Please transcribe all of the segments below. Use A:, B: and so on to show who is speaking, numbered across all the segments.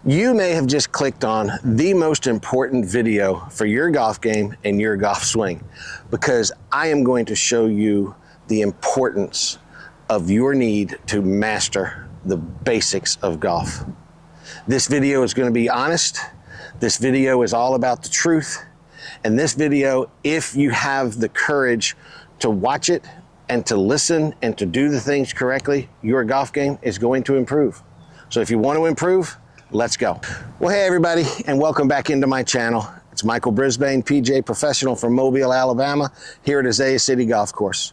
A: You may have just clicked on the most important video for your golf game and your golf swing, because I am going to show you the importance of your need to master the basics of golf. This video is going to be honest. This video is all about the truth. And this video, if you have the courage to watch it and to listen and to do the things correctly, your golf game is going to improve. So if you want to improve, let's go. Well, hey everybody, and welcome back into my channel. It's Michael Brisbane, PGA professional from Mobile, Alabama, here at Azalea City Golf Course.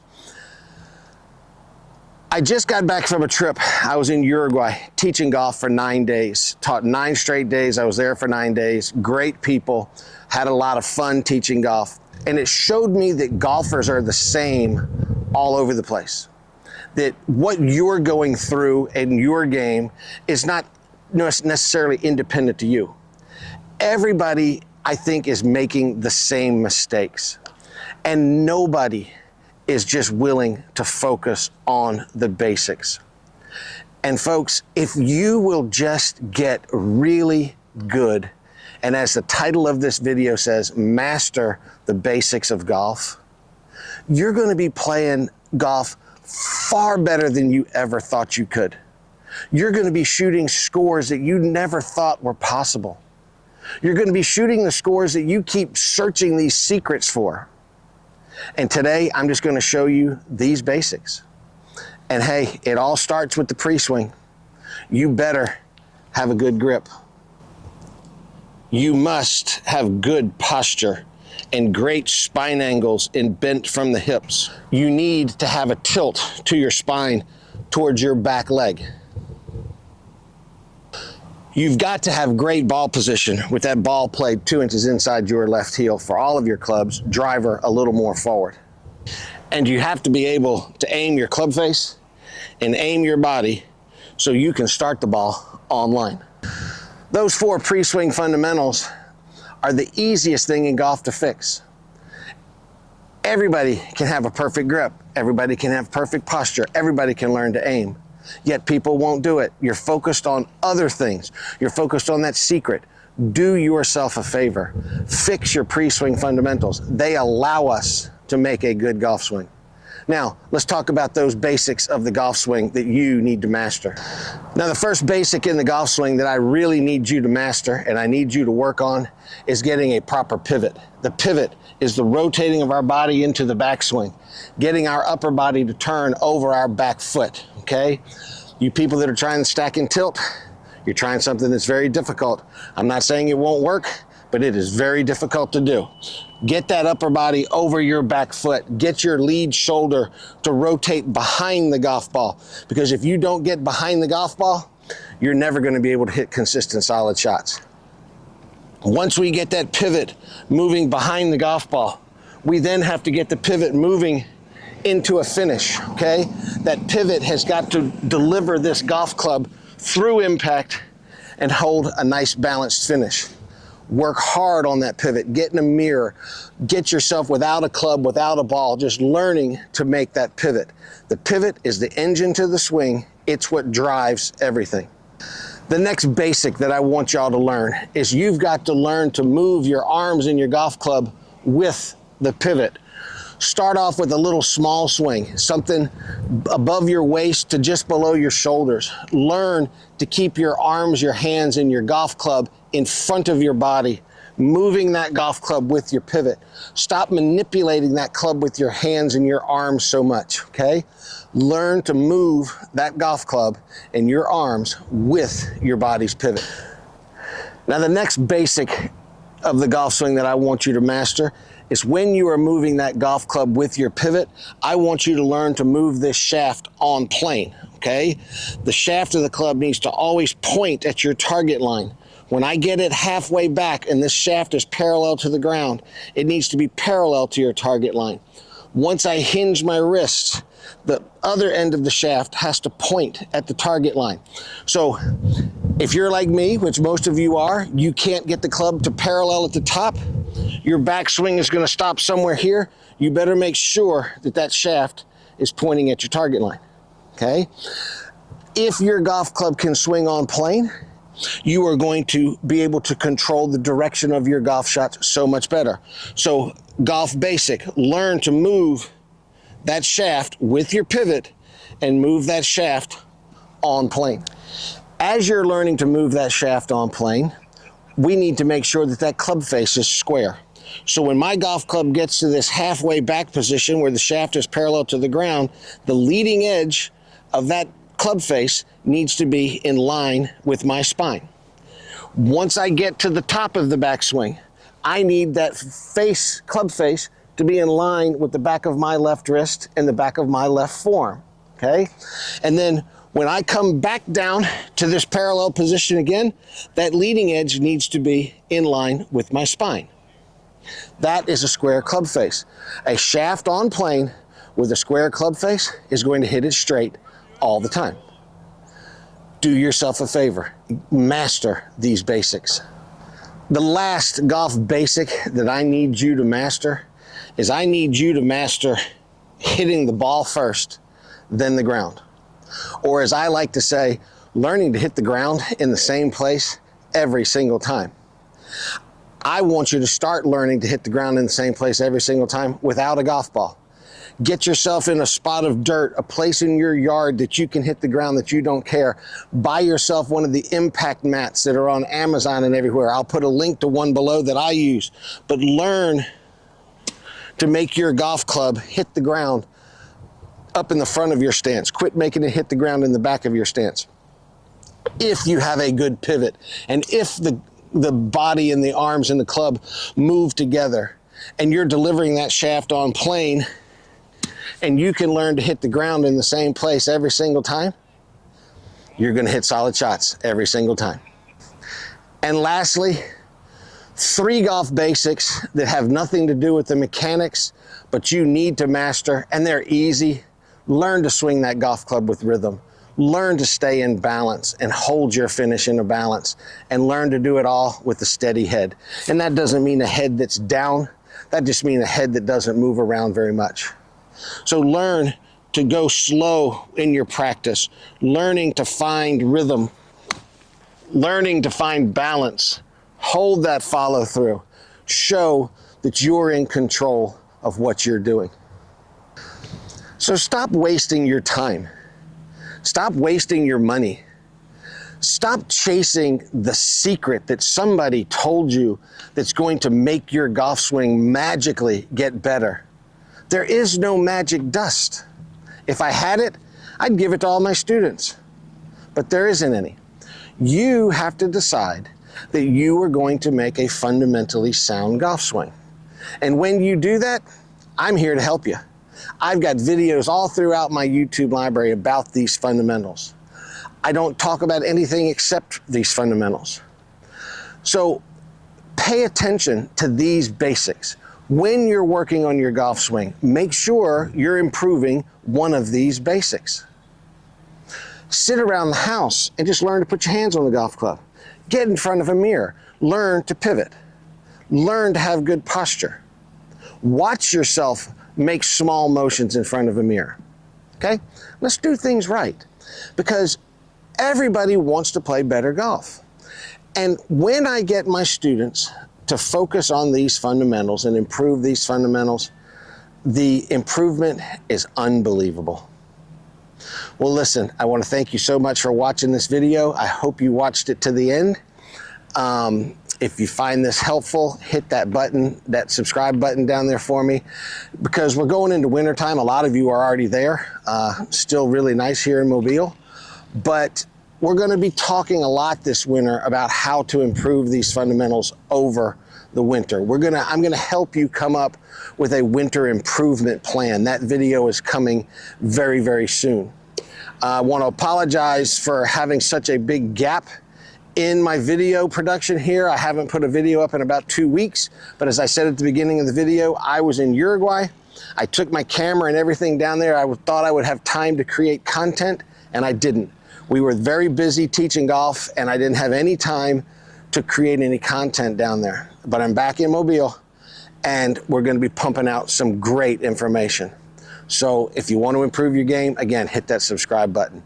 A: I just got back from a trip. I was in Uruguay teaching golf for 9 days. Taught 9 straight days. I was there for 9 days. Great people. Had a lot of fun teaching golf. And it showed me that golfers are the same all over the place. That what you're going through in your game is not necessarily independent to you. Everybody, I think, is making the same mistakes. And nobody is just willing to focus on the basics. And folks, if you will just get really good, and as the title of this video says, master the basics of golf, you're going to be playing golf far better than you ever thought you could. You're going to be shooting scores that you never thought were possible. You're going to be shooting the scores that you keep searching these secrets for. And today, I'm just going to show you these basics. And hey, it all starts with the pre-swing. You better have a good grip. You must have good posture and great spine angles and bent from the hips. You need to have a tilt to your spine towards your back leg. You've got to have great ball position with that ball played 2 inches inside your left heel for all of your clubs, driver a little more forward. And you have to be able to aim your club face and aim your body so you can start the ball on line. Those 4 pre-swing fundamentals are the easiest thing in golf to fix. Everybody can have a perfect grip. Everybody can have perfect posture. Everybody can learn to aim. Yet people won't do it. You're focused on other things. You're focused on that secret. Do yourself a favor. Fix your pre-swing fundamentals. They allow us to make a good golf swing. Now, let's talk about those basics of the golf swing that you need to master. Now, the first basic in the golf swing that I really need you to master and I need you to work on is getting a proper pivot. The pivot is the rotating of our body into the backswing, getting our upper body to turn over our back foot, okay? You people that are trying to stack and tilt, you're trying something that's very difficult. I'm not saying it won't work, but it is very difficult to do. Get that upper body over your back foot. Get your lead shoulder to rotate behind the golf ball. Because if you don't get behind the golf ball, you're never going to be able to hit consistent, solid shots. Once we get that pivot moving behind the golf ball, we then have to get the pivot moving into a finish, okay? That pivot has got to deliver this golf club through impact and hold a nice balanced finish. Work hard on that pivot. Get in a mirror. Get yourself without a club, without a ball, just learning to make that pivot. The pivot is the engine to the swing. It's what drives everything. The next basic that I want y'all to learn is you've got to learn to move your arms in your golf club with the pivot. Start off with a little small swing, something above your waist to just below your shoulders. Learn to keep your arms, your hands, and your golf club in front of your body, moving that golf club with your pivot. Stop manipulating that club with your hands and your arms so much, okay? Learn to move that golf club and your arms with your body's pivot. Now, the next basic of the golf swing that I want you to master is when you are moving that golf club with your pivot, I want you to learn to move this shaft on plane, okay? The shaft of the club needs to always point at your target line. When I get it halfway back and this shaft is parallel to the ground, it needs to be parallel to your target line. Once I hinge my wrists, the other end of the shaft has to point at the target line. So if you're like me, which most of you are, you can't get the club to parallel at the top, your backswing is going to stop somewhere here. You better make sure that that shaft is pointing at your target line, okay? If your golf club can swing on plane, You are going to be able to control the direction of your golf shots so much better. So golf basic, learn to move that shaft with your pivot and move that shaft on plane. As you're learning to move that shaft on plane, we need to make sure that that club face is square. So when my golf club gets to this halfway back position where the shaft is parallel to the ground, the leading edge of that club face needs to be in line with my spine. Once I get to the top of the backswing, I need that face, club face, to be in line with the back of my left wrist and the back of my left forearm, okay? And then when I come back down to this parallel position again, that leading edge needs to be in line with my spine. That is a square club face. A shaft on plane with a square club face is going to hit it straight all the time. Do yourself a favor, master these basics. The last golf basic that I need you to master is I need you to master hitting the ball first, then the ground. Or as I like to say, learning to hit the ground in the same place every single time. I want you to start learning to hit the ground in the same place every single time without a golf ball. Get yourself in a spot of dirt, a place in your yard that you can hit the ground that you don't care. Buy yourself one of the impact mats that are on Amazon and everywhere. I'll put a link to one below that I use. But learn to make your golf club hit the ground up in the front of your stance. Quit making it hit the ground in the back of your stance. If you have a good pivot and if the body and the arms and the club move together and you're delivering that shaft on plane and you can learn to hit the ground in the same place every single time, you're going to hit solid shots every single time. And lastly, 3 golf basics that have nothing to do with the mechanics, but you need to master, and they're easy. Learn to swing that golf club with rhythm. Learn to stay in balance and hold your finish in a balance, and learn to do it all with a steady head. And that doesn't mean a head that's down. That just means a head that doesn't move around very much. So learn to go slow in your practice, learning to find rhythm, learning to find balance. Hold that follow through. Show that you're in control of what you're doing. So stop wasting your time. Stop wasting your money. Stop chasing the secret that somebody told you that's going to make your golf swing magically get better. There is no magic dust. If I had it, I'd give it to all my students, but there isn't any. You have to decide that you are going to make a fundamentally sound golf swing. And when you do that, I'm here to help you. I've got videos all throughout my YouTube library about these fundamentals. I don't talk about anything except these fundamentals. So pay attention to these basics. When you're working on your golf swing, make sure you're improving one of these basics. Sit around the house and just learn to put your hands on the golf club. Get in front of a mirror. Learn to pivot. Learn to have good posture. Watch yourself make small motions in front of a mirror. Okay? Let's do things right, because everybody wants to play better golf. And when I get my students to focus on these fundamentals and improve these fundamentals, the improvement is unbelievable. Well, listen, I want to thank you so much for watching this video. I hope you watched it to the end. If you find this helpful, hit that button, that subscribe button down there for me, because we're going into wintertime. A lot of you are already there. Still really nice here in Mobile, but we're going to be talking a lot this winter about how to improve these fundamentals over the winter. I'm going to help you come up with a winter improvement plan. That video is coming very, very soon. I want to apologize for having such a big gap in my video production here. I haven't put a video up in about 2 weeks, but as I said at the beginning of the video, I was in Uruguay. I took my camera and everything down there. I thought I would have time to create content, and I didn't. We were very busy teaching golf, and I didn't have any time to create any content down there. But I'm back in Mobile, and we're going to be pumping out some great information. So if you want to improve your game, again, hit that subscribe button.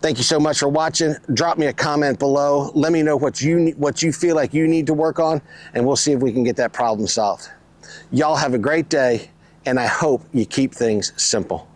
A: Thank you so much for watching. Drop me a comment below. Let me know what you feel like you need to work on, and we'll see if we can get that problem solved. Y'all have a great day, and I hope you keep things simple.